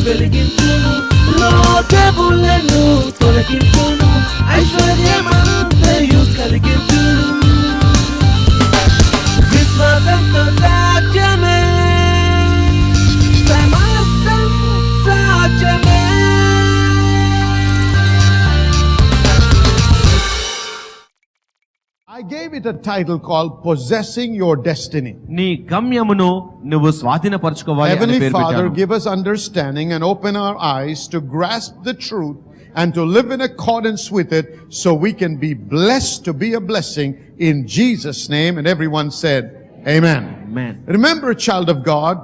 వెలిగించును, లోకములను తొలగించును, ఐశ్వర్యమంతయు కలిగించును. విశ్వాసంతో సాధ్యమే, సమస్తం సాధ్యమే. I gave it a title called Possessing Your Destiny. నీ గమ్యమును నువ్వు స్వాధీనపరచుకోవాలి అని Heavenly పేరు Father, పెట్టాను. give us understanding and open our eyes to grasp the truth and to live in accordance with it so we can be blessed to be a blessing in Jesus' name. And everyone said, Amen. Amen. Remember, child of God,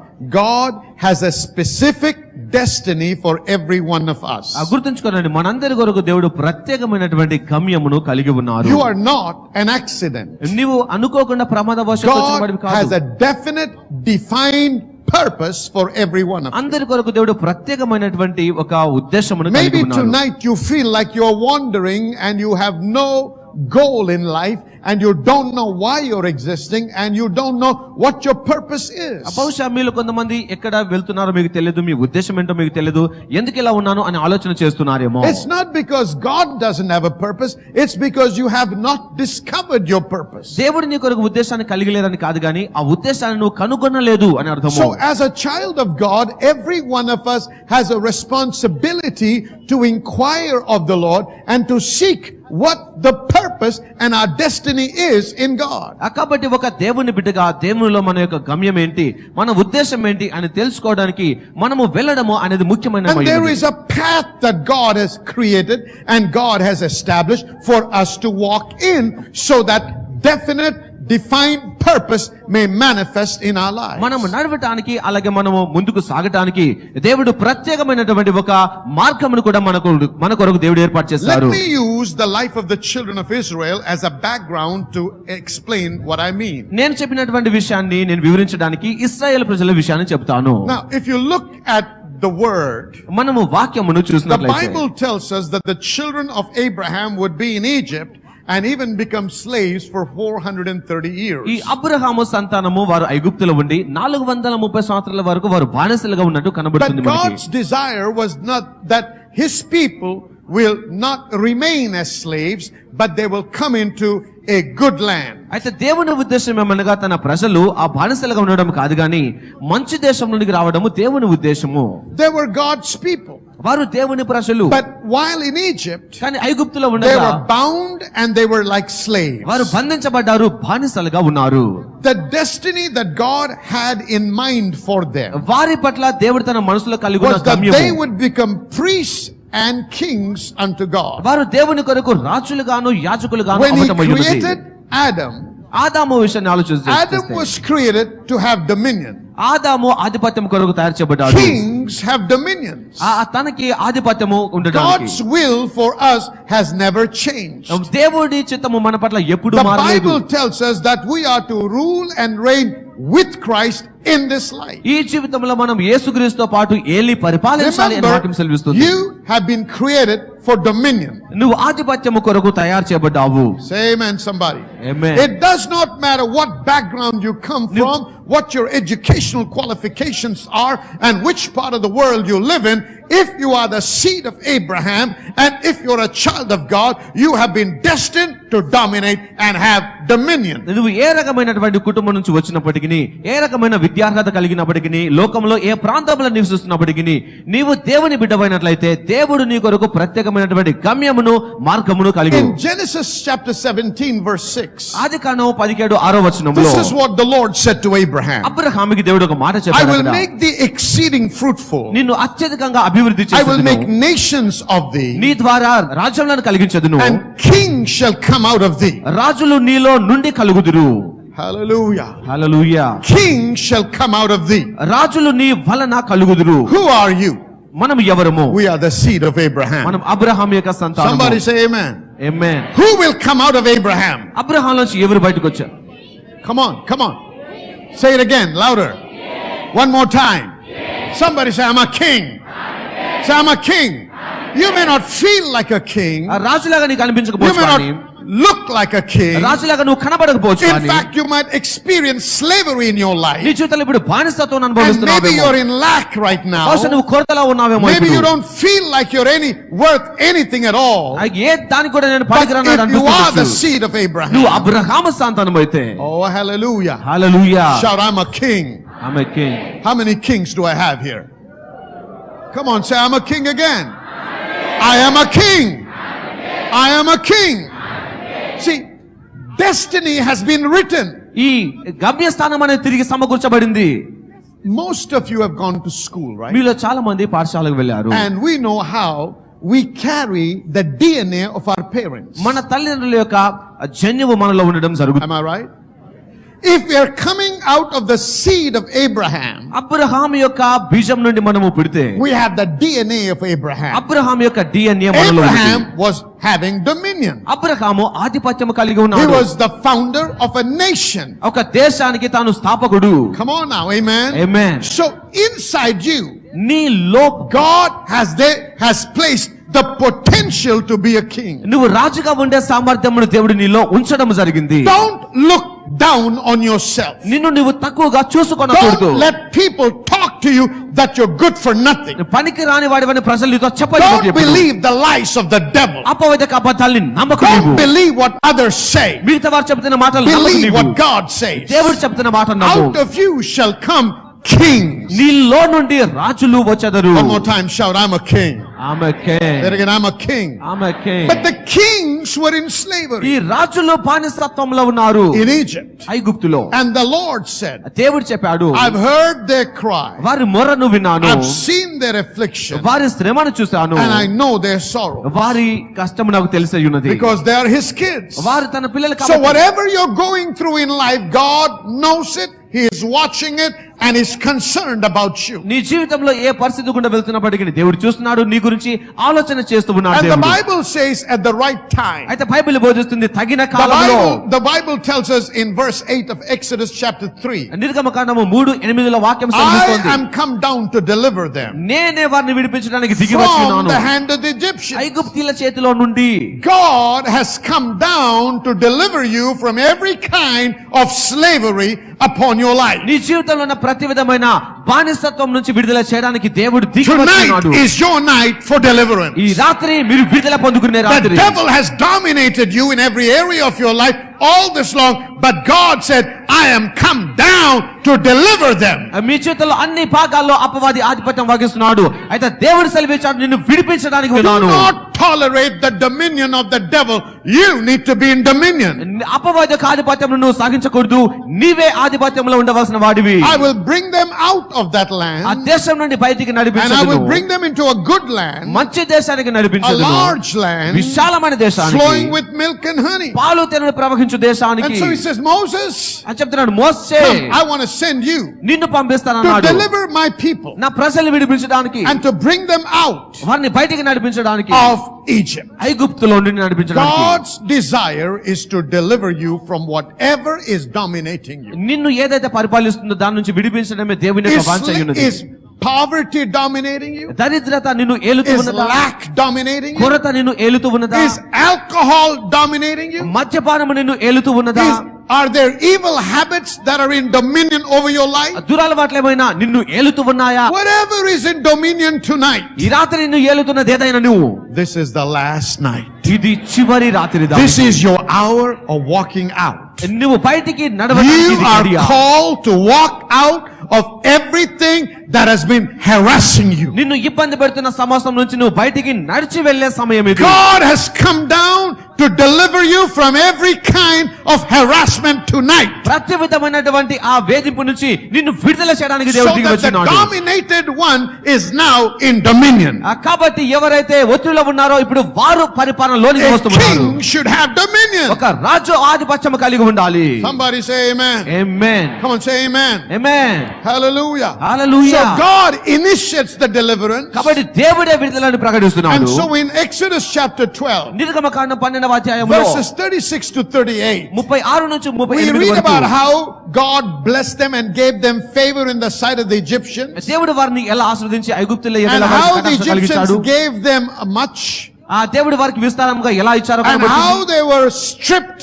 God has a specific destiny for every one of us. గుర్తుంచుకోనండి, మనందరి కొరకు దేవుడు ప్రత్యేకమైనటువంటి గమ్యమును కలిగి ఉన్నారు. You are not an accident. నీవు అనుకోకుండా ప్రమాదవశాత్తు వచ్చిన వాడివి God has కాదు. a definite, defined purpose for every one of us. అందరి కొరకు దేవుడు ప్రత్యేకమైనటువంటి ఒక ఉద్దేశమును కలిగి Maybe ఉన్నారు. tonight you feel like you're wandering and you have no goal in life and you don't know why you're existing and you don't know what your purpose is. బహుశా మీలో కొంతమంది ఎక్కడ వెళ్తున్నారో మీకు తెలియదు, మీ ఉద్దేశం ఏంటో మీకు తెలియదు, ఎందుకు ఇలా ఉన్నాను అని ఆలోచన చేస్తున్నారేమో. It's not because God doesn't have a purpose, it's because you have not discovered your purpose. దేవుడు నీ కొరకు ఉద్దేశాన్ని కలిగి లేదని కాదు గానీ ఆ ఉద్దేశాన్ని నువ్వు కనుగొనలేదు అని అర్థము. So as a child of God, every one of us has a responsibility to inquire of the Lord and to seek what the purpose and our destiny is in God. కాబట్టి ఒక దేవుని బిడ్డగా దేవునిలో మన యొక్క గమ్యం ఏంటి, మన ఉద్దేశం ఏంటి అని తెలుసుకోవడానికి మనము వెళ్ళడము అనేది ముఖ్యమైన. And there is a path that God has created and God has established for us to walk in so that definite, defined purpose may manifest in our lives. మనము నడవటానికి అలాగే మనము ముందుకు సాగటానికి దేవుడు ప్రత్యేకమైనటువంటి ఒక మార్గమును కూడా మన కొరకు దేవుడు ఏర్పాటు చేశారు. Let me use the life of the children of Israel as a background to explain what I mean. నేను చెప్పినటువంటి విషయాన్ని నేను వివరించడానికి ఇశ్రాయేలు ప్రజల విషయాన్ని చెప్తాను. Now, if you look at the word, మనము వాక్యమును the చూసినట్లయితే Bible tells us that the children of Abraham would be in Egypt and even become slaves for 430 years. ఈ అబ్రహాము సంతానము వారు ఐగుప్తులో ఉండి 430 సంవత్సరాల వరకు వారు బానిసలుగా ఉన్నట్టు But కనబడుతుంది మనకి. God's desire was not that his people will not remain as slaves, but they will come into a good land. అయితే దేవుని ఉద్దేశం ఏమనగా తన ప్రజలు ఆ బానిసలుగా ఉండడం కాదు గాని మంచి దేశం నుండి రావడము దేవుని ఉద్దేశము. They were God's people. వారు దేవుని ప్రజలు. But while in Egypt, కానీ ఐగుప్తులో they ఉండగా were bound and they were like slaves. వారు బంధించబడ్డారు, బానిసలుగా ఉన్నారు. The destiny that God had in mind for them వారి పట్ల దేవుడు తన మనసులో కలిగి ఉన్న was that గమ్యము. they would become priests and kings unto God. వారు దేవుని కొరకు రాజులుగాను యాజకులుగాను When he అవటమయ్యున్నది. created Adam, ఆదాము విషయాన్ని ఆలోచిస్తే Adam was created to have dominion. ఆదాము ఆధిపత్యం కొరకు తయారు చేయబడ్డాడు. Kings have dominions. తనకి ఆధిపత్యము ఉండడానికి. God's will for us has never changed. దేవుడి చిత్తము మన పట్ల ఎప్పుడు The మారలేదు. Bible tells us that we are to rule and reign with Christ in this life. ఈ జీవితంలో మనం యేసుక్రీస్తుతో పాటు ఏలి పరిపాలించాలి అని వాక్యం Remember, సెలవిస్తుంది. you have been created for dominion. నువ్వు ఆధిపత్యము కొరకు తయారు చేయబడ్డావు. Say amen, somebody. Amen. It does not matter what background you come from, what your educational qualifications are, and which part of the world you live in. If you are the seed of Abraham and if you're a child of God, you have been destined to dominate and have dominion. నువ్వు ఏ రకమైనటువంటి కుటుంబం నుంచి వచ్చినప్పటికీ, ఏ రకమైన విద్యార్హత కలిగినప్పటికీ, లోకంలో ఏ ప్రాంతంలో నివసిస్తున్నప్పటికీ, నీవు దేవుని బిడ్డవైనట్లయితే దేవుడు నీ కొరకు ప్రత్యేకమైనటువంటి గమ్యమును మార్గమును కలిగి. In Genesis chapter 17 verse 6, ఆదికాండం 17:6 వచనంలో this is what the Lord said to Abraham. అబ్రహాముకి దేవుడు ఒక మాట I చెప్పాడు. will make thee exceeding fruitful. నిన్ను అత్యధికంగా అభివృద్ధి I will make చేసేదను. nations of thee, నీ ద్వారా రాజ్యములను కలిగించదును. and kings shall come out of thee. రాజులు నీలో నుండి కలుగుదురు. Hallelujah. Hallelujah. Kings shall come out of thee. రాజులు నీ వలన కలుగుదురు. Who are you? మనం ఎవరము? We are the seed of Abraham. మనం అబ్రహాం యొక్క సంతానము. Somebody say amen. Amen. Who will come out of Abraham? Abraham నుంచి ఎవరు బయటకు వచ్చారు? Come on, come on. Say it again, louder. One more time. Somebody say, I'm a king. Say, I'm a king. You may not feel like a king. రాజులాగా నీకు You అనిపించకపోవచ్చు may కానీ not look like a king. రాజులాగా నువ్వు కనబడకపోవచ్చు In కానీ fact, you might experience slavery in your నీ life. జీవితంలో ఇప్పుడు బానిసత్వం And maybe అనుభవిస్తున్నావేమో you're in lack right now. బహుశా నువ్వు కొరతలో ఉన్నావేమో Maybe you ఇప్పుడు. don't feel like you're worth anything at all. ఏ దానికి కూడా నేను But పనికిరాను if you are the అనిపిస్తుంది. seed of నువ్వు Abraham, అబ్రహాము సంతానం అయితే oh hallelujah. Hallelujah. Shout, I'm a king. ఆమె king. How many kings do I have here? Come on, say, I'm a king again. I am a king. I am a king. See, destiny has been written. ఈ గమ్యస్థానం అనేది తిరిగి సమకూర్చబడింది. Most of you have gone to school, right? మీలో చాలా మంది పాఠశాలకు వెళ్ళారు. And we know how we carry the DNA of our parents. మన తల్లిదండ్రుల యొక్క జన్యువు మనలో ఉండడం జరుగుతుంది. Am I right? If we are coming out of the seed of Abraham, Abraham యొక్క బీజం నుండి మనము పుడితే we have the DNA of Abraham. Abraham యొక్క DNA మనలో ఉంది. Abraham was having dominion. Abraham ఆధిపత్యము కలిగి He ఉన్నాడు. was the founder of a nation. ఒక దేశానికి తాను స్థాపకుడు. Come on now, amen. Amen. So inside you, నీలో God has placed the potential to be a king. నువ్వు రాజుగా ఉండే సామర్థ్యమును దేవుడు నీలో ఉంచడం జరిగింది. Don't look down on yourself. నిన్ను నువ్వు తక్కువగా చూసుకొనకూడదు. Don't let people talk to you that you're good for nothing. పనికి రాని వాడివని ప్రజలు నీతో చెప్పలేదు. Don't believe the lies of the devil. అపవాదిక అబద్ధాలని నమ్మకు Don't నీవు. believe what others say. మిగతా వారు చెప్తున్న మాటలు నమ్మకు Believe నీవు. what God says. దేవుడు చెప్తున్న మాట నమ్ము. Out of you shall come kings. నీలో నుండి రాజులు వచ్చెదరు. One more time, shout, I'm a king. ఆమె king. There again, I'm a king. ఆమె king. But the kings were in ఈ slavery రాజులు బానిసత్వంలో ఉన్నారు in Egypt. ఐగుప్తులో. And the Lord said, దేవుడు చెప్పాడు, I've heard their cry. వారి మొర్రను విన్నాను, I've seen their affliction. వారి శ్రమను చూశాను, And I know their sorrow. వారి కష్టము నాకు తెలిసి ఉన్నది. Because they are his kids. వారు తన పిల్లలు So కాబట్టి whatever you're going through in life, God knows it. He is watching it and is concerned about you. నీ జీవితంలో ఏ పరిస్థితి గుండా వెళ్తున్నప్పటికీ దేవుడు చూస్తున్నాడు, నీ గురించి ఆలోచన చేస్తూ ఉన్నాడు And the దేవుడు. Bible says at the right time. అయితే బైబిల్ బోధిస్తుంది తగిన కాలంలో. The Bible tells us in verse 8 of Exodus chapter 3. నిర్గమకాండము 3:8 వాక్యం I సెలవిస్తోంది, am come down to deliver them నేనే వారిని విడిపించడానికి దిగి from వచ్చున్నాను the hand of the Egyptians. ఐగుప్తీల చేతిలో నుండి. God has come down to deliver you from every kind of slavery upon your life. నీ జీవితంలో ఉన్న ప్రతి విధమైన బానిసత్వం నుంచి విడుదల చేయడానికి దేవుడు దిగి వచ్చున్నాడు. Tonight is your night for deliverance. ఈ రాత్రి మీరు విడుదల పొందుకునే The రాత్రి. devil has dominated you in every area of your life all this long, but God said, I am come down to deliver them. మీ చేతుల్లో అన్ని భాగాల్లో అపవాది ఆధిపత్యం వహిస్తున్నాడు. అయితే దేవుడు సెలవిచ్చాడు, నిన్ను విడిపించడానికి Do ఉన్నాను. not tolerate the dominion of the devil. You need to be in dominion. అపవాది యొక్క ఆధిపత్యం నువ్వు సాగించకూడదు, నీవే ఆధిపత్యంలో ఉండవలసిన వాడివి. I will bring them out of that ఆ land దేశం నుండి బయటికి and I నడిపించదును. will bring them into a good land, మంచి దేశానికి a నడిపించదును. large land విశాలమైన దేశానికి, flowing with milk and honey. పాలు తేనెలు ప్రవహించు And దేశానికి. so he says, Moses, అని చెప్తున్నాడు, మోసే come, I want to send you నిన్ను to పంపిస్తానన్నాడు, deliver my people నా ప్రజల్ని విడిపించడానికి, and to bring them out వారిని బయటికి నడిపించడానికి, of Egypt. ఐగుప్తులో నుండి నడిపించడానికి. God's desire is to deliver you from whatever is dominating you. నిన్ను ఏదైతే పరిపాలిస్తుందో దాని నుంచి విడిపించడమే దేవుని యొక్క వాంఛ అయి ఉన్నది. Is poverty dominating you? దరిద్రత నిన్ను ఏలుతూ Is ఉన్నదా? lack dominating you? కొరత నిన్ను ఏలుతూ ఉన్నదా? Is alcohol dominating you? మద్యపానము నిన్ను ఏలుతూ ఉన్నదా? Are there evil habits that are in dominion over your life? దురలవాట్లు ఏమైనా నిన్ను ఏలుతూ ఉన్నాయా? Whatever is in dominion tonight, ఈ రాత్రి నిన్ను ఏలుతున్నది ఏదైనా నువ్వు, this is the last night. ఇది చివరి రాత్రి. This is your hour of walking out. నువ్వు బయటికి నడవడానికి You ఇది are గడియ. called to walk out of everything that has been harassing you. నిన్ను ఇబ్బంది పెడుతున్న సమస్య నుంచి నువ్వు బయటికి నడిచి వెళ్లే సమయం ఇది. God has come down to deliver you from every kind of harassment tonight. ప్రతి విధమైనటువంటి ఆ వేధింపు నుంచి నిన్ను విడుదల చేయడానికి So దేవుడు దిగి that the వచ్చినాడు. dominated one is now in dominion. కాబట్టి ఎవరైతే ఒత్తిడిలో ఉన్నారో ఇప్పుడు వారు పరిపాలనలోనికి A వస్తున్నారు. king should have dominion. ఒక రాజు ఆధిపత్యం కలిగి ఉండాలి. Somebody say amen. Amen. Come on, say amen. Amen. Hallelujah. Hallelujah. So God initiates the deliverance. కాబట్టి దేవుడే విడుదలను ప్రకటిస్తున్నాడు. And so in Exodus chapter 12, నిర్గమకాండం 12వ అధ్యాయంలో verses 36 to 38, 36 నుంచి we 38 read about వరకు how God blessed them and gave them favor in the sight of the Egyptians, దేవుడు వారిని ఎలా ఆశీర్వదించి ఐగుప్తులో and ఎలా how the వారికి కలిగించాడు, Egyptians gave them much ఆ దేవుడు వారికి విస్తారంగా ఎలా ఇచ్చారో and కనబడుతుంది. how they were stripped.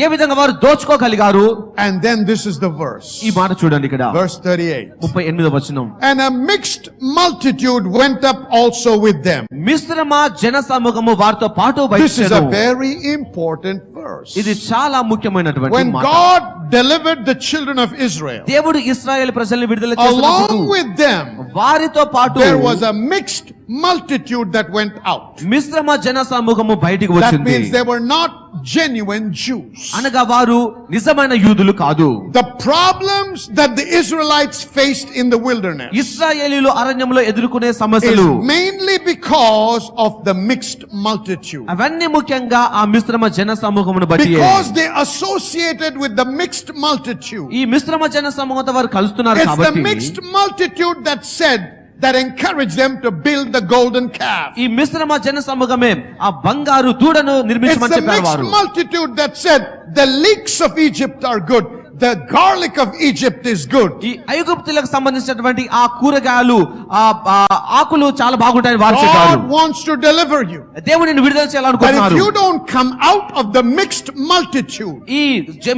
ఏ విధంగా వారు దోచుకోగలిగారు. And then this is the verse. ఈ మాట చూడండి ఇక్కడ Verse 38. 38వ వచనం. And a mixed multitude went up also with them. మిశ్రమ జన సమూహము వారితో పాటు This is a వచ్చెను. very important verse. ఇది చాలా ముఖ్యమైనటువంటి When మాట. God delivered the children of Israel, దేవుడు ఇశ్రాయేలు ప్రజల్ని విడుదల along చేసినప్పుడు with them, వారితో పాటు there was a mixed multitude that went out. మిశ్రమ జన సమూహము బయటికి That వచ్చింది. means they were not genuine Jews. అనగా వారు నిజమైన యూదులు కాదు. The problems that the Israelites faced in the wilderness ఇశ్రాయేలీయులు అరణ్యంలో ఎదుర్కొనే is సమస్యలు mainly because of the mixed multitude. అవన్నీ ముఖ్యంగా ఆ మిశ్రమ జన సమూహమును బట్టి. Because they associated with the mixed multitude. ఈ మిశ్రమ జన సమూహంతో వారు కలుస్తున్నారు It's the కాబట్టి mixed multitude that encouraged them to build the golden calf. ఈ మిశ్రమ జన సమూహమే ఆ బంగారు దూడను It's నిర్మించమని the చెప్పారు mixed వారు. multitude that said the leeks of Egypt are good, the garlic of Egypt is good. ఈ ఐగుప్తులకు సంబంధించినటువంటి ఆ కూరగాయలు ఆ ఆకులు చాలా బాగుంటాయని వారు చెప్పారు. God wants to deliver you. దేవుడిని విడుదల But if చేయాలనుకుంటున్నారు. you don't come out of the mixed multitude, ఈ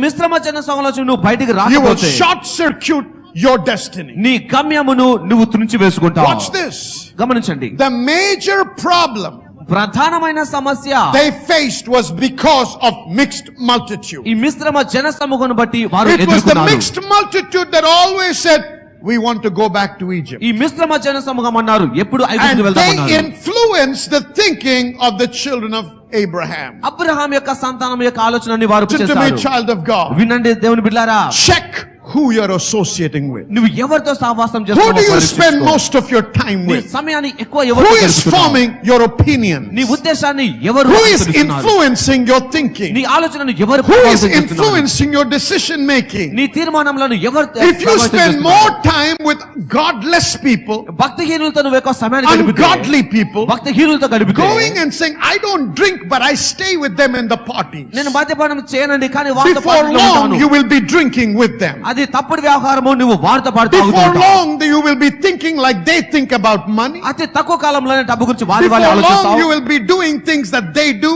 మిశ్రమ జన సమూహంలో నువ్వు బయటికి you will రాకపోతే short circuit your destiny. నీ గమ్యమును నువ్వు త్రుంచి వేసుకుంటావు. Watch this. గమనించండి. The major problem ప్రధానమైన సమస్య they faced was because of mixed multitude. ఈ మిశ్రమ జన సమూహమును బట్టి వారు It was the ఎదుర్కొన్నారు. mixed multitude that always said, we want to go back to Egypt. ఈ మిశ్రమ జన సమూహం అన్నారు ఎప్పుడు And ఐగుప్తుకు they వెళ్తామన్నారు. influenced the thinking of the children of Abraham. Abraham యొక్క సంతానం యొక్క ఆలోచనని వారు Listen to me, చేశారు. child of God. వినండి దేవుని బిడ్డలారా, Check who you're associating with. నువ్వు ఎవరితో సహవాసం Who do you చేస్తున్నావో spend పరీక్షించుకో. most of your time నీ with? సమయాన్ని ఎక్కువ Who ఎవరితో is గడుపుతున్నావు? forming your opinions? నీ ఉద్దేశాన్ని ఎవరు Who is అనుసరిస్తున్నారు? influencing your thinking? నీ ఆలోచనను ఎవరు Who ప్రభావితం is చేస్తున్నారు? influencing your decision making? నీ తీర్మానములను ఎవరు If you ప్రభావితం spend చేస్తున్నారు? more time with godless people, భక్తిహీనులతో నువ్వు ఎక్కువ సమయాన్ని గడిపితే, ungodly people, భక్తిహీనులతో గడిపితే, going and saying, I don't drink, but I stay with them in the parties. నేను మద్యపానం చేయనండి కానీ వారితో Before పాటులో long, ఉంటాను. you will be drinking with them. అది తప్పుడు వ్యవహారము, నువ్వు వారితో పాటు తాగుతూ Before ఉంటావు. long, you will be thinking like they think about money. అతి తక్కువ కాలంలోనే డబ్బు గురించి వారి Before వాళ్ళే long, ఆలోచిస్తావు. you will be doing things that they do.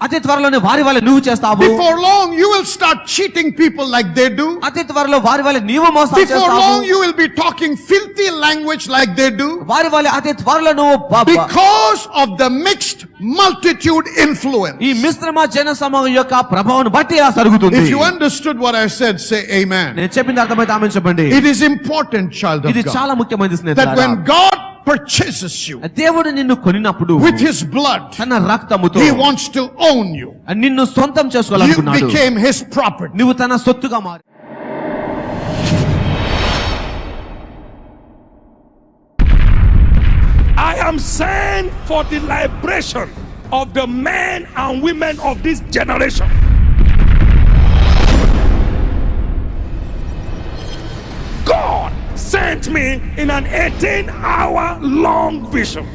అతి త్వరలోనే వారి వాళ్ళే నువ్వు చేస్తావు. Before long, you will start cheating people like they do. అతి త్వరలో వారి వాళ్ళే నీవు మోసం Before చేస్తావు. long, you will be talking filthy language like they do. వారి వాళ్ళే అతి త్వరలో నువ్వు Because of the mixed multitude influence. ఈ మిశ్రమ జన సమూహం యొక్క ప్రభావం బట్టి ఇలా జరుగుతుంది. If you understood what I said, say amen. నేను చెప్పింది అర్థమైతే ఆమె చెప్పండి. It is important, child of ఇది God, చాలా ముఖ్యమైనది that స్నేహితులారా. when God purchases you దేవుడు నిన్ను కొనినప్పుడు with His blood, తన రక్తముతో He wants to own you. నిన్ను సొంతం You చేసుకోవాలనుకున్నాడు. became His property. నువ్వు తన సొత్తుగా మారి. I am sent for the liberation of the men and women of this generation. God sent me in an 18-hour long vision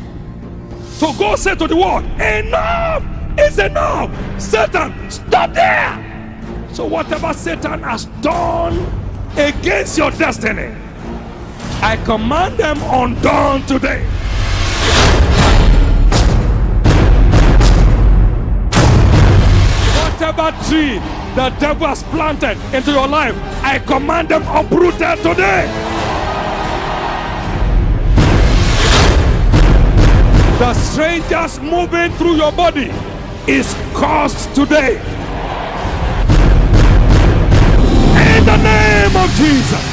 to go say to the world, enough is enough. Satan, stop there. So whatever Satan has done against your destiny, I command them undone today. Whatever tree the devil has planted into your life, I command them uprooted today. The strangers moving through your body is cursed today. In the name of Jesus.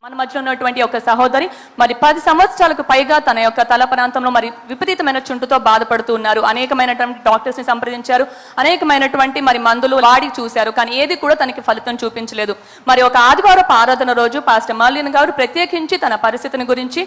మన మధ్య ఉన్నటువంటి ఒక సహోదరి మరి 10 సంవత్సరాలకు పైగా తన యొక్క తల ప్రాంతంలో మరి విపరీతమైన చుంటుతో బాధపడుతూ ఉన్నారు. అనేకమైనటువంటి డాక్టర్స్ ని సంప్రదించారు, అనేకమైనటువంటి మరి మందులు వాడి చూశారు, కానీ ఏది కూడా తనకి ఫలితం చూపించలేదు. మరి ఒక ఆదివారపు ఆరాధన రోజు పాస్టర్ మర్లిన్ గారు ప్రత్యేకించి తన పరిస్థితిని గురించి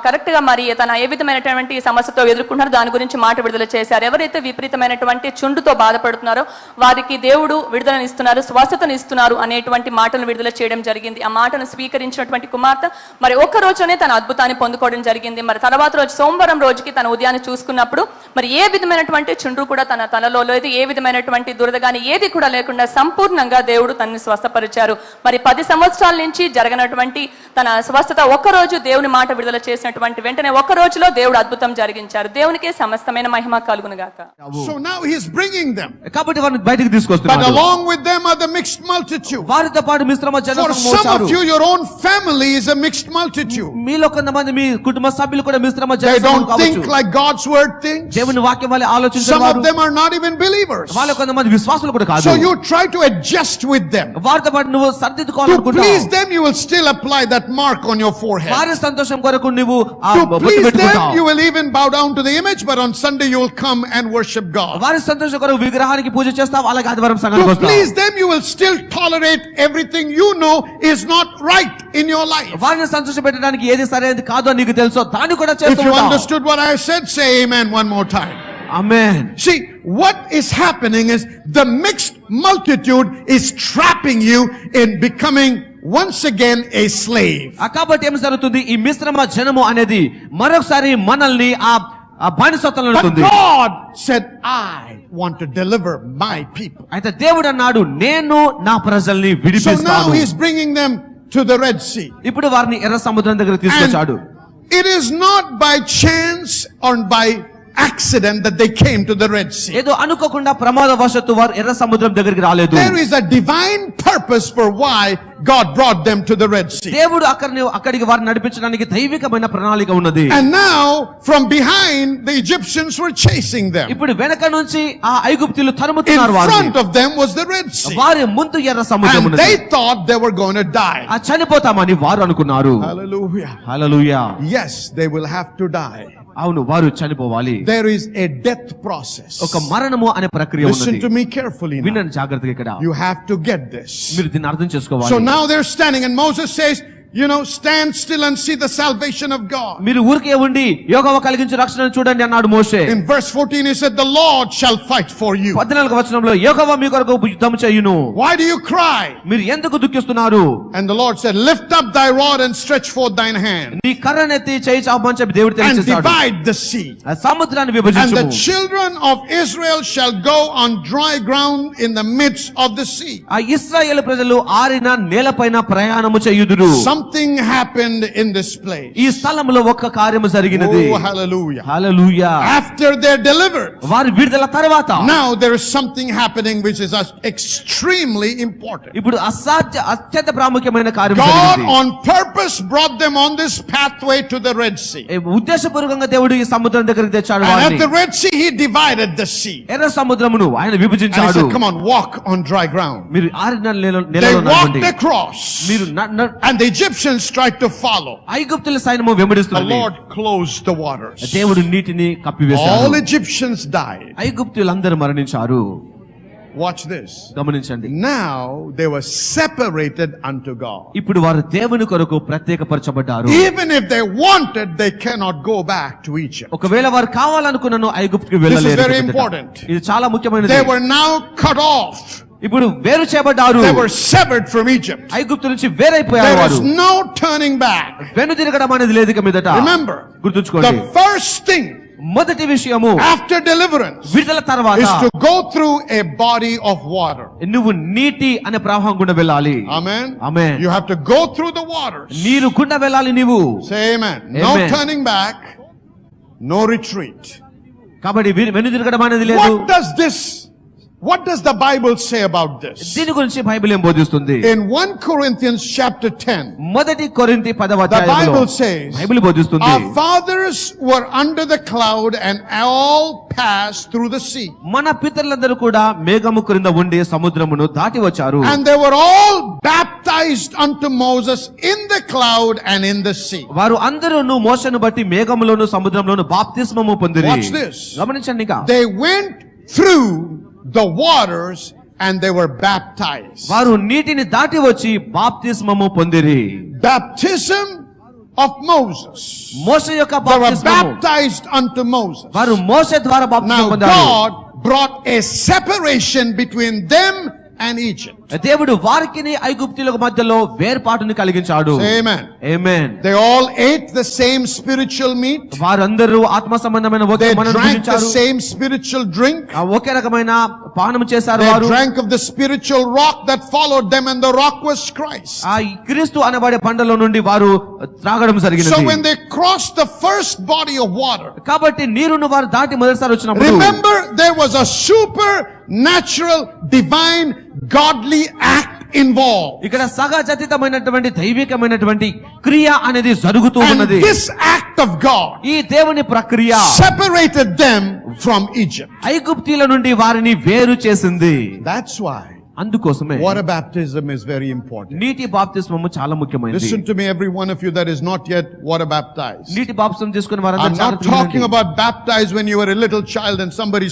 కరెక్ట్ గా మరి తన ఏ విధమైనటువంటి సమస్యతో ఎదుర్కొంటున్నారో దాని గురించి మాట విడుదల చేశారు. ఎవరైతే విపరీతమైనటువంటి చుంటుతో బాధపడుతున్నారో వారికి దేవుడు విడుదలను ఇస్తున్నారు, స్వస్థతను ఇస్తున్నారు అనేటువంటి మాటను విడుదల చేయడం జరిగింది. ఆ మాటను స్వీకరించినటువంటి వచ్చినటువంటి కుమార్తె మరి ఒక్క రోజునే తన అద్భుతాన్ని పొందుకోవడం జరిగింది. మరి తర్వాత రోజు సోమవారం రోజుకి తన ఉదయాన్ని చూసుకున్నప్పుడు మరి ఏ విధమైనటువంటి చుండ్రు కూడా తన తలలో లేదు, ఏ విధమైనటువంటి దురద గాని ఏది కూడా లేకుండా సంపూర్ణంగా దేవుడు తనని స్వస్థపరిచారు. మరి 10 సంవత్సరాల నుంచి జరగనటువంటి తన స్వస్థత ఒక్క రోజు దేవుని మాట విడుదల చేసినటువంటి వెంటనే ఒక్క రోజులో దేవుడు అద్భుతం జరిగించారు. దేవునికే సమస్తమైన మహిమ కలుగును గాక. So now he is bringing them. కాబట్టి వారిని బయటికి But తీసుకొస్తున్నారు. along with them are the mixed multitude. వారితో పాటు మిశ్రమ For జనసమూహం some వచ్చారు. of you, your own family is a mixed multitude. మీలో కొంతమంది మీ కుటుంబ సభ్యులు కూడా మిశ్రమ They జనసమూహం don't think కావచ్చు. like God's word thinks. దేవుని వాక్యం వల్ల Some ఆలోచించేవారు. of them are not even believers. వాళ్ళ కొంతమంది విశ్వాసులు కూడా కాదు. So you try to adjust with them. వారితో పాటు నువ్వు To సర్దిద్దుకోవాలనుకుంటావు. please them, you will still apply that mark on your forehead. వారి సంతోషం కొరకు నువ్వు ఆ To బొట్టు please them, పెట్టుకుంటావు. you will even bow down to the image, but on Sunday you will come and worship God. వారి సంతోషం కొరకు విగ్రహానికి పూజ చేస్తావు, అలాగే ఆదివారం సంఘానికి To వస్తావు. please them, you will still tolerate everything you know is not right in your life. వారిని సంతోష పెట్టడానికి ఏది సరైనది కాదో నీకు తెలుసో దాన్ని కూడా If చేస్తూ you ఉంటావు. understood what I said, say amen one more time. Amen. See, what is happening is the mixed multitude is trapping you in becoming once again a slave. కాబట్టి ఏం జరుగుతుంది, ఈ మిశ్రమ జనము అనేది మరొకసారి మనల్ని ఆ బానిసత్వంలో But ఉంటుంది. God said, I want to deliver my people. అయితే దేవుడు అన్నాడు, నేను నా ప్రజల్ని So విడిపిస్తాను. now he's bringing them to the Red Sea. ఇప్పుడు వారిని ఎర్ర సముద్రం దగ్గర తీసుకొచ్చాడు. And it is not by chance or by accident that they came to the Red Sea. ఏదో అనుకోకుండా ప్రమాదవశాత్తు వారు ఎర్ర సముద్రం దగ్గరికి రాలేదు. There is a divine purpose for why God brought them to the Red Sea. దేవుడు అక్కడికి వారిని నడిపించడానికి దైవికమైన ప్రణాళిక ఉన్నది. And now from behind the Egyptians were chasing them. ఇప్పుడు వెనక నుంచి ఆ ఐగుప్తీయులు In తరుముతున్నారు వారిని. front of them was the Red Sea. వారి ముందు ఎర్ర సముద్రం And ఉన్నది. they thought they were going to die. ఆ చనిపోతామని వారు అనుకున్నారు. Hallelujah. Hallelujah. Yes, they will have to die. అవును, వారు చనిపోవాలి. There is a death process. ఒక మరణము అనే ప్రక్రియ Listen ఉన్నది. to me carefully now. వినండి జాగ్రత్తగా ఇక్కడ. You have to get this. మీరు దీన్ని అర్థం చేసుకోవాలి. So now they're standing and Moses says, stand still and see the salvation of God. మీరు ఊరికే ఉండి యెహోవా కలిగించు రక్షణను చూడండి అన్నాడు మోషే. In verse 14 he said, the Lord shall fight for you. 14వ వచనంలో యెహోవా మీ కొరకు యుద్ధం చేయును. Why do you cry? మీరు ఎందుకు దుఃఖిస్తున్నారు? And the Lord said, lift up thy rod and stretch forth thine hand నీ కర్రనెత్తి చేయి చాపమని చెప్పి దేవుడు and తెలియజేశాడు. divide the sea. ఆ సముద్రాన్ని And విభజించుము. the children of Israel shall go on dry ground in the midst of the sea. ఆ ఇశ్రాయేలు ప్రజలు ఆరిన నేలపైన ప్రయాణము చేయుదురు. Something happened in this place. ఈ స్థలములో ఒక కార్యము జరిగినది. Oh, hallelujah. హల్లెలూయా. After they're delivered, వారి విడుదల తర్వాత now there is something happening which is extremely important. ఇప్పుడు అత్యంత ప్రాముఖ్యమైన కార్యం God జరిగింది. on purpose brought them on this pathway to the Red Sea. ఉద్దేశపూర్వకంగా దేవుడు ఈ సముద్రం దగ్గరికి తెచ్చాడు And at వారిని. the Red Sea, he divided the sea. ఎర్ర సముద్రమును ఆయన And he విభజించాడు. said, come on, walk on dry ground. మీరు ఆరిన They నేలలో walked నడవండి. across. మీరు And the Egyptians tried to follow. ఐగుప్తుల సైన్యము The వెంబడిస్తున్నది. Lord closed the waters. దేవుడు నీటిని All కప్పివేశాడు. Egyptians died. ఐగుప్తులందరూ మరణించారు. Watch this. గమనించండి. Now they were separated unto God. ఇప్పుడు వారు దేవుని కొరకు ప్రత్యేకపరచబడ్డారు. Even if they wanted, they cannot go back to Egypt. ఒకవేళ వారు కావాలనుకున్నను ఐగుప్తుకి This is వెళ్ళలేరు. very important. ఇది చాలా ముఖ్యమైనది. They were now cut off. ఇప్పుడు వేరు చేయబడ్డారు. They were severed from Egypt. ఐగుప్తు నుంచి వేరైపోయారు There వారు. is no turning back. వెనుదిరగడం అనేది లేదు ఇక మీదట. Remember, గుర్తుంచుకోండి. the first thing మొదటి విషయము after deliverance విడుదల తర్వాత is to go through a body of water. నువ్వు నీటి అనే ప్రవాహం గుండా వెళ్ళాలి. Amen. Amen. You have to go through the waters. నీరు గుండా వెళ్ళాలి నీవు. Say amen. No Amen. turning back, no retreat. కాబట్టి వెనుదిరగడం అనేది లేదు. What does the Bible say about this? దీని గురించి బైబిల్ ఏం బోధిస్తుంది? In 1 Corinthians chapter 10, మొదటి కొరింథీ 10వ the అధ్యాయంలో Bible says, బైబిల్ బోధిస్తుంది, our fathers were under the cloud and all passed through the sea. మన పితరులందరూ కూడా మేఘము క్రింద ఉండి సముద్రమును దాటి వచ్చారు. And they were all baptized unto Moses in the cloud and in the sea. వారు అందరూను మోషను బట్టి మేఘములోను సముద్రంలోను బాప్తిస్మము పొందిరి. Watch this. గమనించండి ఇక. They went through the waters and they were baptized. వారు నీటిని దాటి వచ్చి బాప్తిస్మము పొందిరి. Baptism of Moses. మోషే యొక్క They were బాప్తిస్మము. baptized unto Moses. వారు మోషే ద్వారా బాప్తిస్మం Now పొందారు. God brought a separation between them and Egypt. దేవుడు వారికిని ఐగుప్తీయులకు మధ్యలో వేర్పాటుని కలిగించాడు. Say amen. Amen. They all ate the same spiritual meat. వారందరూ ఆత్మ సంబంధమైన ఒకే They మనను drank the భుజించారు. same spiritual drink. ఒకే రకమైన పానము చేశారు They వారు. drank of the spiritual rock that followed them, and the rock was Christ. ఆ క్రీస్తు అనబడే బండలో నుండి వారు త్రాగడం So జరిగినది. when they crossed the first body of water, కాబట్టి నీరును వారు దాటి మొదటిసారి వచ్చినప్పుడు remember there was a supernatural, divine, godly act involved. ఇక్కడ సహజాతీతమైనటువంటి దైవికమైనటువంటి క్రియ అనేది జరుగుతూ And ఉన్నది. this act of God ఈ దేవుని ప్రక్రియ separated them from Egypt. ఐగుప్తీయుల నుండి వారిని వేరు చేసింది. That's why అందుకోసమే water baptism is very important. నీటి బాప్తిస్మము చాలా ముఖ్యమైనది. Listen to me, every one of you that is not yet water baptized. నీటి బాప్తిస్మం తీసుకుని I'm వారందరూ not talking about baptized when you were a little child and somebody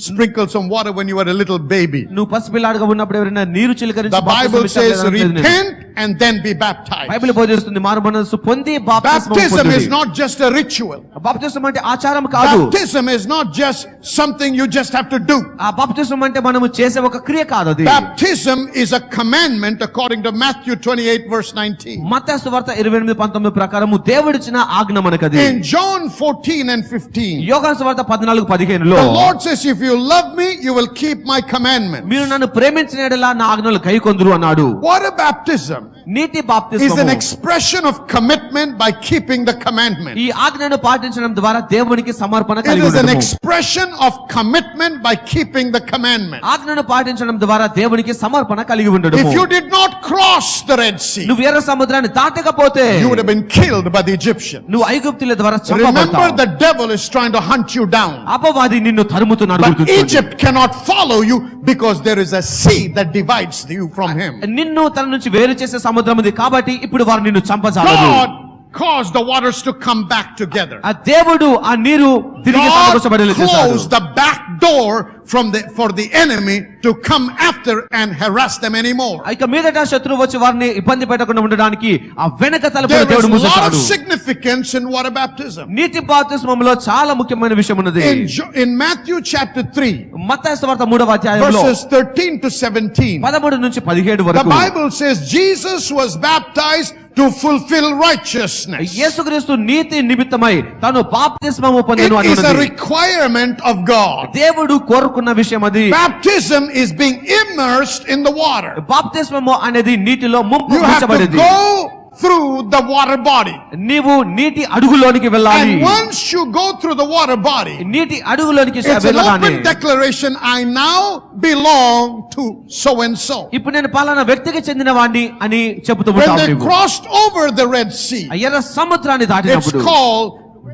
sprinkled some water when you were a little baby. నువ్వు పసిపిల్లాడుగా ఉన్నప్పుడు ఎవరైనా నీరు చిలకరించి The Bible says repent and then be baptized. Bible బోధిస్తుంది మారు మనసు పొంది బాప్తిస్మం Baptism పొందుడి. is not just a ritual. బాప్తిస్మం అంటే ఆచారం కాదు. Baptism is not just something you just have to do. ఆ బాప్తిస్మం అంటే మనము చేసే ఒక క్రియ కాదు అది. Baptism is a commandment according to Matthew 28 verse 19. మత్తయి సువార్త 28:19 ప్రకారము దేవుడిచ్చిన ఆజ్ఞ మనకది. In John 14 and 15, యోహాను సువార్త 14:15లో the Lord says, if you love me, you will keep my commandments. మీరు నన్ను ప్రేమించిన యెడల నా ఆజ్ఞలు కైకొందురు అన్నాడు. Water baptism నీటి is an బాప్తిస్మము expression of commitment by keeping the commandment. ఈ ఆజ్ఞను పాటించడం ద్వారా దేవునికి సమర్పణ It కలిగి is an ఉండడము. expression of commitment by keeping the commandment. ఆజ్ఞను పాటించడం ద్వారా దేవునికి సమర్పణ కలిగి ఉండడము. If you did not cross the Red Sea, నువ్వు ఎర్ర సముద్రాన్ని దాటకపోతే you would have been killed by the Egyptians. నువ్వు ఐగుప్తీయుల ద్వారా Remember, చంపబడతావు. the devil is trying to hunt you down. అపవాది నిన్ను తరుముతున్నాడు. But గుర్తుంచుకోండి. Egypt cannot follow you because there is a sea that divides you from him. నిన్ను తన నుంచి వేరు చేసే సముద్రం ఉంది కాబట్టి ఇప్పుడు వారు నిన్ను చంపజాలరు. God caused the waters to come back together. ఆ దేవుడు ఆ నీరు తిరిగి God సమకూర్చబడేలా చేశాడు. closed the back door for the enemy to come after and harass them anymore. ఇక మీదట శత్రువు వచ్చి వారిని ఇబ్బంది పెట్టకుండా ఉండడానికి ఆ వెనక తలుపును There is దేవుడు a lot of మూసేశాడు. significance in water baptism. నీటి బాప్తిస్మములో చాలా ముఖ్యమైన విషయం ఉన్నది. In Matthew chapter 3, మత్తయి సువార్త 3వ అధ్యాయంలో verses 13 to 17, 13 నుంచి 17 the వరకు Bible says Jesus was baptized to fulfill righteousness. యేసుక్రీస్తు నీతి నిమిత్తమై తాను బాప్తిస్మము It పొందెను అని is a ఉన్నది. requirement of God. దేవుడు కోరుకున్న విషయం అది. Baptism is being immersed in the water. బాప్తిస్మము అనేది నీటిలో You have to ముంచబడింది. go through the water body. నీవు నీటి అడుగులోనికి వెళ్ళాలి. And once you go through the water body, నీటి అడుగులోనికి it's an వెళ్ళగానే open declaration, I now belong to so and so. ఇప్పుడు నేను పలానా వ్యక్తికి చెందిన వాడిని అని చెబుతూ When ఉంటావు they నీవు. crossed over the Red Sea, ఆ ఎర్ర సముద్రాన్ని it's దాటినప్పుడు called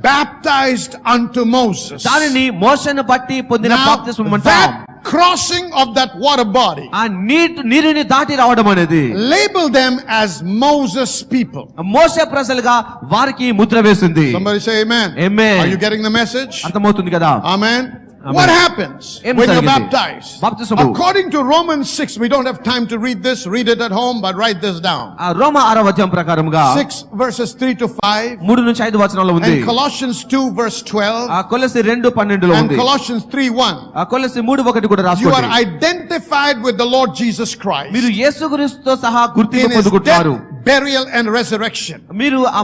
baptized unto Moses. దానిని మోషను బట్టి పొందిన Now, బాప్తిస్మం అంటాం. that crossing of that water body, ఆ నీరుని దాటి రావడం అనేది label them as Moses people. మోసే ప్రజలుగా వారికి ముద్ర వేసింది. Somebody say amen. Amen. Are you getting the message? అర్థమవుతుంది కదా. Amen. Amen. What happens ఏం when you're జరిగింది? baptized? బాప్తిస్మము. According to Romans 6, we don't have time to read this. Read it at home, but write this down. ఆ రోమా 6వ అధ్యాయం ప్రకారముగా 6 verses 3 to 5, 3 నుంచి 5 వచనాల్లో ఉంది. and Colossians 2 verse 12, ఆ కొలసి 2:12లో and ఉంది. Colossians 3:1. ఆ కొలసి 3:1 కూడా You are రాసుకోండి. identified with the Lord Jesus Christ మీరు యేసుక్రీస్తుతో సహా in గుర్తింపు his పొందుకుంటారు. death, burial, and resurrection. మీరు ఆ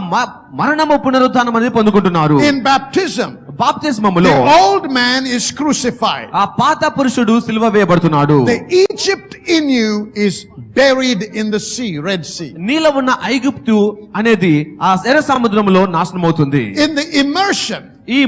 మరణము పునరుత్థానం అనేది పొందుకుంటున్నారు. In baptism, బాప్తిస్మములో the old man is crucified. ఆ పాత పురుషుడు సిలువ వేయబడుతున్నాడు. The Egypt in you is buried in the sea, Red Sea. నీలో ఉన్న ఐగుప్తు అనేది ఆ ఎర్ర సముద్రంలో నాశనం అవుతుంది. In the immersion, ఈ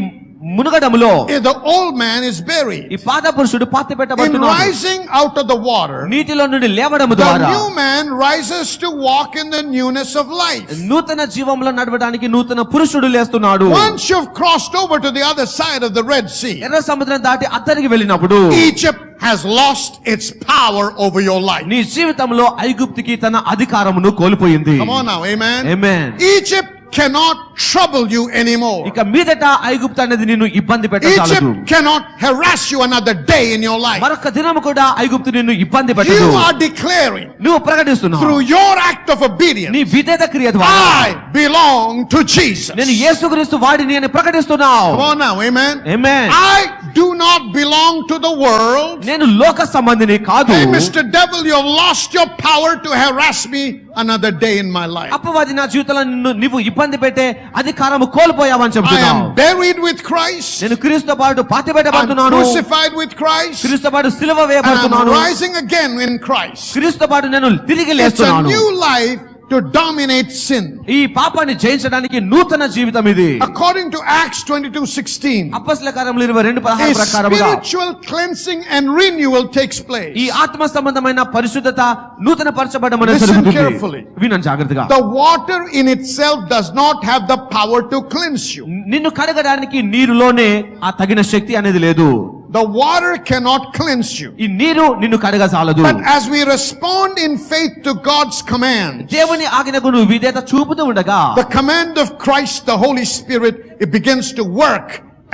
మునగడములో the old man is buried. ఈ పాత పురుషుడు పాతి In పెట్టబడుతున్నాడు. rising out of the water, నీటిలో నుండి లేవడము the ద్వారా new man rises to walk in the newness of life. నూతన జీవంలో నడవడానికి నూతన పురుషుడు లేస్తున్నాడు. Once you've crossed over to the other side of the Red Sea, ఎర్ర సముద్రం దాటి అద్దరికి వెళ్ళినప్పుడు Egypt has lost its power over your life. నీ జీవితంలో ఐగుప్తుకి తన అధికారమును కోల్పోయింది. Come on now, amen. Amen. Egypt cannot trouble you anymore. ఇక మీదట ఐగుప్తు అనేది నిన్ను ఇబ్బంది పెట్టచాలదు. Egypt cannot harass you another day in your life. మరొక దినము కూడా ఐగుప్తు నిన్ను ఇబ్బంది పెట్టదు. You are declaring నువ్వు ప్రకటిస్తున్నావు through your act of obedience, నీ విధేయత క్రియ ద్వారా I belong to Jesus. నేను యేసుక్రీస్తు వాడిని అని ప్రకటిస్తున్నావు. Come on now, amen. Amen. I do not belong to the world. నేను లోక సంబంధిని కాదు. Hey, Mr. Devil, you have lost your power to harass me another day in my life. అపవాది నా జీవితంలో నువ్వు ఇబ్బంది పెట్టే అధికారము కోల్పోయావని I చెప్తున్నావు. am buried with Christ. నేను క్రీస్తుతో పాటు I'm పాతిపెట్టబడుతున్నాను. crucified with Christ. క్రీస్తుతో పాటు సిలువ And I'm వేయబడుతున్నాను. rising again in Christ. క్రీస్తుతో పాటు నేను తిరిగి It's a లేస్తున్నాను. new life to dominate sin. ఈ పాపాన్ని జయించడానికి నూతన జీవితం ఇది. According to Acts 22:16, అపొస్తలుల కార్యములు 22:16 a ప్రకారముగా spiritual cleansing and renewal takes place. ఈ ఆత్మ సంబంధమైన పరిశుద్ధత నూతన పరచబడడం అనేది Listen జరుగుతుంది. carefully. వినండి జాగ్రత్తగా. The water in itself does not have the power to cleanse you. నిన్ను కడగడానికి నీరులోనే ఆ తగిన శక్తి అనేది లేదు. The water cannot cleanse you. ఈ నీరు నిన్ను కడగసాలదు. But as we respond in faith to God's command, దేవుని ఆజ్ఞకు నువ్వు విధేయత చూపుతూ ఉండగా the command of Christ, the Holy Spirit, it begins to work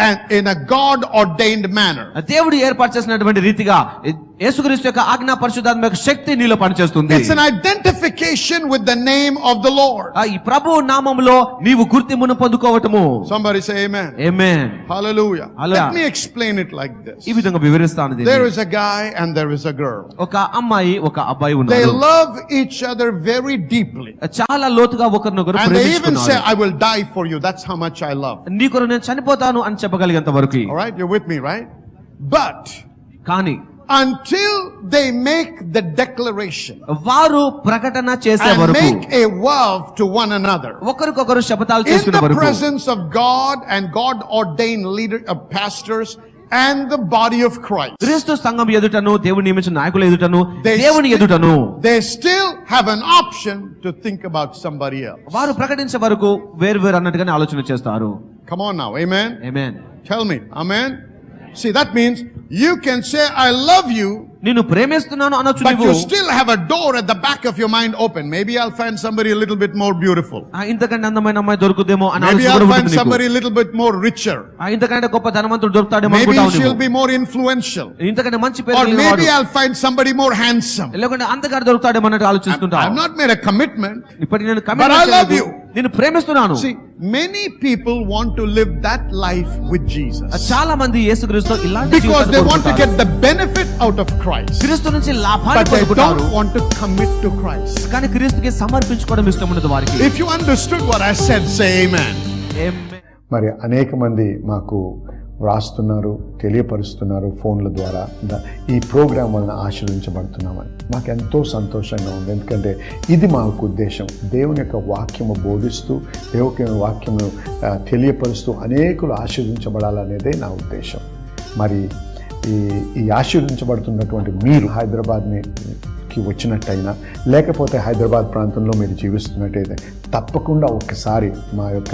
and in a God ordained manner. దేవుడు ఏర్పాటు చేసినటువంటి రీతిగా యేసుక్రీస్తు యొక్క ఆజ్ఞా పరిశుద్ధాత్మ యొక్క శక్తి నీలో పనిచేస్తుంది. It's an identification with the name of the Lord. ఈ ప్రభువు నామములో నీవు గుర్తింపును పొందుకోవటము. Somebody say amen. Amen. Hallelujah. Hallelujah. Let me explain it like this. ఈ విధంగా వివరిస్తాను దీన్ని. There is a guy and there is a girl. ఒక అమ్మాయి ఒక అబ్బాయి They ఉన్నారు. love each other very deeply. చాలా లోతుగా ఒకరినొకరు And they even say, ప్రేమించుకున్నారు. I will die for you. That's how much I love. నీ కొరకు నేను చనిపోతాను అని చెప్పగలిగేంత వరకు. All right, you're with me, right? But కానీ until they make the declaration వారు ప్రకటన చేసే and వరకు make a vow to one another ఒకరికొకరు శపథాలు in చేసుకునే the వరకు presence of God and God ordained leader of pastors and the body of Christ, క్రీస్తు సంఘం ఎదుటను దేవుని నియమించిన నాయకుల ఎదుటను they దేవుని ఎదుటను they still have an option to think about somebody else. వారు ప్రకటించే వరకు వేరు వేరు అన్నట్టుగానే ఆలోచన చేస్తారు. Come on now, amen. Amen. Tell me, amen. See, that means you can say I love you, నిన్ను ప్రేమిస్తున్నాను అనొచ్చు but నువ్వు. you still have a door at the back of your mind open. Maybe I'll find somebody a little bit more beautiful. ఇంతకంటే అందమైన అమ్మాయి దొరుకుదేమో అని Maybe ఆలోచన I'll కూడా find ఉంటుంది నీకు. somebody a little bit more richer. ఇంతకంటే గొప్ప ధనవంతుడు దొరుకుతాడేమో Maybe అనుకుంటావు she'll నువ్వు. be more influential. ఇంతకంటే మంచి పేరు Or కలిగిన వాడు. maybe I'll find somebody more handsome. లేకుంటే అంతగాడు దొరుకుతాడేమో అన్నట్టు ఆలోచిస్తుంటావు. I've not made a commitment. ఇప్పటికి నేను But I love you. నేను ప్రేమిస్తున్నాను. See, many people want to live that life with Jesus చాలా మంది యేసుక్రీస్తుతో ఇలాంటి because జీవితాన్ని they want to కోరుకుంటారు. get the benefit out of Christ, క్రీస్తు నుంచి లాభాన్ని but they పొందుకుంటారు. don't want to commit to Christ. కానీ క్రీస్తుకి సమర్పించుకోవడం ఇష్టం ఉండదు వారికి. If you understood what I said, say amen. ఆమేన్. మరి అనేక మంది మాకు వ్రాస్తున్నారు, తెలియపరుస్తున్నారు ఫోన్ల ద్వారా ఈ ప్రోగ్రాం వలన ఆశీర్వదించబడుతున్నామని. మాకు ఎంతో సంతోషంగా ఉంది. ఎందుకంటే ఇది మాకు ఉద్దేశం. దేవుని యొక్క వాక్యము బోధిస్తూ, దేవుని యొక్క వాక్యమును తెలియపరుస్తూ అనేకులు ఆశీర్వదించబడాలనేదే నా ఉద్దేశం. మరి ఈ ఆశీర్వదించబడుతున్నటువంటి మీరు హైదరాబాద్కి వచ్చినట్టయినా, లేకపోతే హైదరాబాద్ ప్రాంతంలో మీరు జీవిస్తున్నట్టయితే తప్పకుండా ఒక్కసారి మా యొక్క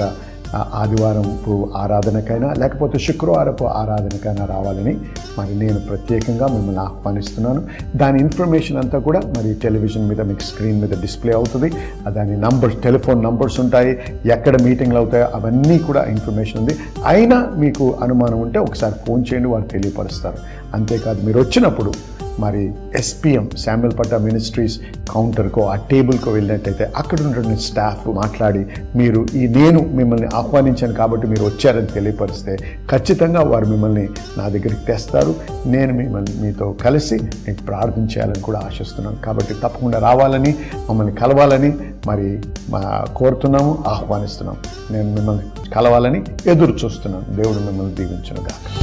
ఆదివారపు ఆరాధనకైనా లేకపోతే శుక్రవారపు ఆరాధనకైనా రావాలని మరి నేను ప్రత్యేకంగా మిమ్మల్ని ఆహ్వానిస్తున్నాను. దాని ఇన్ఫర్మేషన్ అంతా కూడా మరి టెలివిజన్ మీద మీకు స్క్రీన్ మీద డిస్ప్లే అవుతుంది. దాని నంబర్స్, టెలిఫోన్ నంబర్స్ ఉంటాయి, ఎక్కడ మీటింగ్లు అవుతాయో అవన్నీ కూడా ఇన్ఫర్మేషన్ ఉంది. అయినా మీకు అనుమానం ఉంటే ఒకసారి ఫోన్ చేయండి, వారు తెలియపరుస్తారు. అంతేకాదు మీరు వచ్చినప్పుడు మరి SPM శామ్యుల్ పట్టా మినిస్ట్రీస్ కౌంటర్కో ఆ టేబుల్కో వెళ్ళినట్టయితే అక్కడ ఉన్నటువంటి స్టాఫ్ మాట్లాడి మీరు నేను మిమ్మల్ని ఆహ్వానించాను కాబట్టి మీరు వచ్చారని తెలియపరిస్తే ఖచ్చితంగా వారు మిమ్మల్ని నా దగ్గరికి తెస్తారు. నేను మిమ్మల్ని మీతో కలిసి మీకు ప్రార్థన చేయాలని కూడా ఆశిస్తున్నాను. కాబట్టి తప్పకుండా రావాలని, మమ్మల్ని కలవాలని మరి కోరుతున్నాము, ఆహ్వానిస్తున్నాము. నేను మిమ్మల్ని కలవాలని ఎదురు చూస్తున్నాను. దేవుడు మిమ్మల్ని దీవించును గాక.